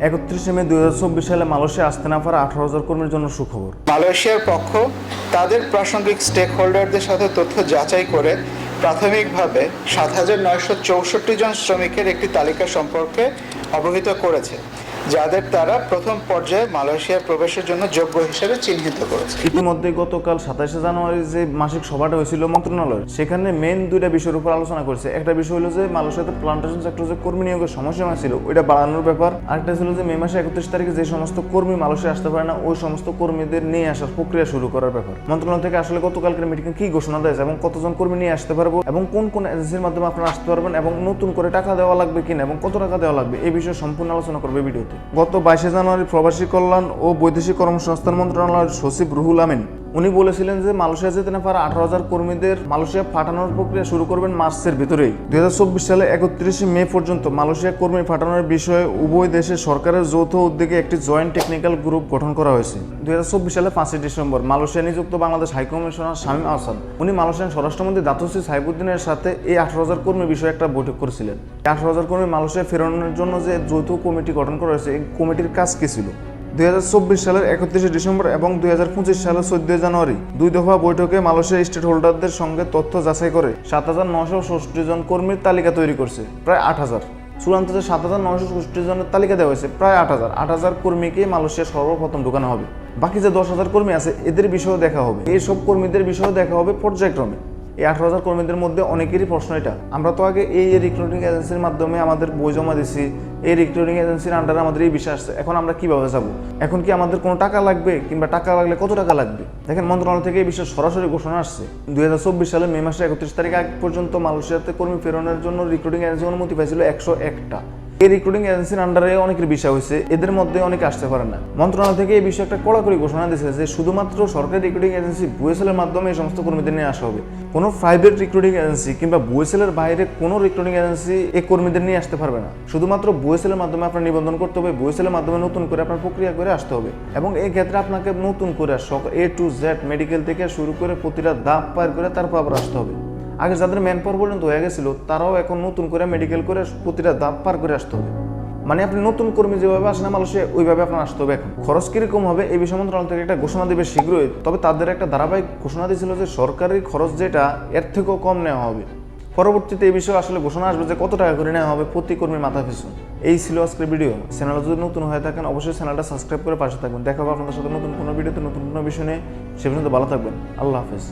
31 মে 2024 সালে মালয়েশিয়া আসতে না পারা 18,000 কর্মীর জন্য সুখবর। মালয়েশিয়ার পক্ষ তাদের প্রাসঙ্গিক স্টেক হোল্ডারদের সাথে তথ্য যাচাই করে প্রাথমিকভাবে 7,964 জন শ্রমিকের একটি তালিকা সম্পর্কে অবহিত করেছে, যাদের তারা প্রথম পর্যায়ে মালয়েশিয়ার প্রবেশের জন্য যোগ্য হিসেবে চিহ্নিত করেছে। ইতিমধ্যে গতকাল 27 জানুয়ারি যে মাসিক সভাটা হয়েছিল মন্ত্রণালয়ের, সেখানে মেন দুইটা বিষয়ের উপর আলোচনা করেছে। একটা বিষয় হলো যে মালয়েশিয়াতে প্লান্টেশন সেক্টর যে কর্মী নিয়োগের সময়সীমা ছিল ওইটা বাড়ানোর ব্যাপার। আরেকটা ছিল যে মে মাসে 31 তারিখে যে সমস্ত কর্মী মালয়েশিয়া আসতে পারে না ওই সমস্ত কর্মীদের নিয়ে আসার প্রক্রিয়া শুরু করার ব্যাপার। মন্ত্রণালয় থেকে আসলে গতকালকের মিটিংয়ে কি ঘোষণা দেয় এবং কতজন কর্মী নিয়ে আসতে পারবো এবং কোন কোন এজেন্সির মাধ্যমে আপনারা আসতে পারবেন এবং নতুন করে টাকা দেওয়া লাগবে কিনা এবং কত টাকা দেওয়া লাগবে এই বিষয়ে সম্পূর্ণ আলোচনা করবে ভিডিওতে। গত 22 জানুয়ারি প্রবাসী কল্যাণ ও বৈদেশিক কর্মসংস্থান মন্ত্রণালয়ের সচিব রুহুল আমিন উনি বলেছিলেন যে মালয়েশিয়া যেতে না পারা 18,000 কর্মীদের মালয়েশিয়া পাঠানোর প্রক্রিয়া শুরু করবেন মার্চের ভিতরেই। 2024 সালে 31 মে পর্যন্ত মালয়েশিয়া কর্মী পাঠানোর বিষয়ে উভয় দেশের সরকারের যৌথ উদ্যোগে একটি জয়েন্ট টেকনিক্যাল গ্রুপ গঠন করা হয়েছে। 2024 সালে 5 ডিসেম্বর মালয়েশিয়া নিযুক্ত বাংলাদেশ হাইকমিশনার শামীম আহসান উনি মালয়েশিয়ান স্বরাষ্ট্রমন্ত্রী দাতুশ্রী সাইফুদ্দিনের সাথে এই 18,000 কর্মী বিষয়ে একটা বৈঠক করেছিলেন। 18,000 কর্মী মালয়েশিয়া ফেরানোর জন্য যে যৌথ কমিটি গঠন করা হয়েছে এই কমিটির কাজ কি ছিল? 2024 সালের 31 ডিসেম্বর এবং 2025 সালের 14 জানুয়ারি দুই দফা বৈঠকে মালয়েশিয়া স্টেট হোল্ডারদের সঙ্গে তথ্য যাচাই করে 7,964 জন কর্মীর তালিকা তৈরি করছে, প্রায় 8,000। চূড়ান্ত যে 7,964 জনের তালিকা দেওয়া হয়েছে প্রায় 8,000 কর্মীকে মালয়েশিয়া সর্বপ্রথম ঢোকানো হবে। বাকি যে 10,000 কর্মী আছে এদের বিষয়েও দেখা হবে, এইসব কর্মীদের বিষয়েও দেখা হবে পর্যায়ক্রমে। এই 18,000 কর্মীদের মধ্যে অনেকেরই প্রশ্ন এটা, আমরা তো আগে এই রিক্রুটিং এজেন্সির মাধ্যমে আমাদের বই জমা দিছি, এই রিক্রুটিং এজেন্সির আন্ডারে আমাদের এই বিষয় আসছে, এখন আমরা কিভাবে যাবো? এখন কি আমাদের কোনো টাকা লাগবে কিংবা টাকা লাগলে কত টাকা লাগবে? দেখেন মন্ত্রণালয় থেকে এই বিষয়ে সরাসরি ঘোষণা আসছে। 2024 সালে মে মাসে 31 তারিখ আগ পর্যন্ত মালয়েশিয়াতে কর্মী ফেরানোর জন্য রিক্রুটিং এজেন্সি অনুমতি পাইছিল 101টা। এই রিক্রুটিং এজেন্সির আন্ডারে অনেকের বিষয় হয়েছে, এদের মধ্যে অনেকে আসতে পারে না। মন্ত্রণালয় থেকে এই বিষয়ে একটা কড়াকড়ি ঘোষণা দিয়েছে যে শুধুমাত্র সরকারি রিক্রুটিং এজেন্সি বুয়েসেলের মাধ্যমে এই সমস্ত কর্মীদের নিয়ে আসা হবে। কোনো প্রাইভেট রিক্রুটিং এজেন্সি কিংবা বুয়েসেলের বাইরে কোনো রিক্রুটিং এজেন্সি এই কর্মীদের নিয়ে আসতে পারবে না। শুধুমাত্র বুয়েসেলের মাধ্যমে আপনার নিবন্ধন করতে হবে, বুয়েসেলের মাধ্যমে নতুন করে আপনার প্রক্রিয়া করে আসতে হবে এবং এই ক্ষেত্রে আপনাকে নতুন করে A to Z মেডিকেল থেকে শুরু করে প্রতিটা ধাপ পার করে তারপর আবার আসতে হবে। আগে যাদের ম্যান পাওয়ার পর্যন্ত হয়ে গেছিল তারাও এখন নতুন করে মেডিকেল করে প্রতিটা ধাপ পার করে আসতে হবে। মানে আপনি নতুন কর্মী যেভাবে আসেন মালয়েশিয়া ওইভাবে আপনার আসতে হবে। এখন খরচ কিরকম হবে এই বিষয়ে মন্ত্রণালয় থেকে একটা ঘোষণা দেবে শীঘ্রই, তবে তাদের একটা ধারাবাহিক ঘোষণা দিয়েছিল যে সরকারি খরচ যেটা এর থেকেও কম নেওয়া হবে। পরবর্তীতে এই বিষয়ে আসলে ঘোষণা আসবে যে কত টাকা করে নেওয়া হবে প্রতি কর্মীর মাথা পিছু। এই ছিল আজকের ভিডিও। চ্যানেলে যদি নতুন হয়ে থাকেন অবশ্যই চ্যানেলটা সাবস্ক্রাইব করে পাশে থাকবেন। দেখা হবে আপনাদের সাথে নতুন কোনো ভিডিওতে নতুন কোনো বিষয় নিয়ে। সে পর্যন্ত ভালো থাকবেন। আল্লাহ হাফেজ।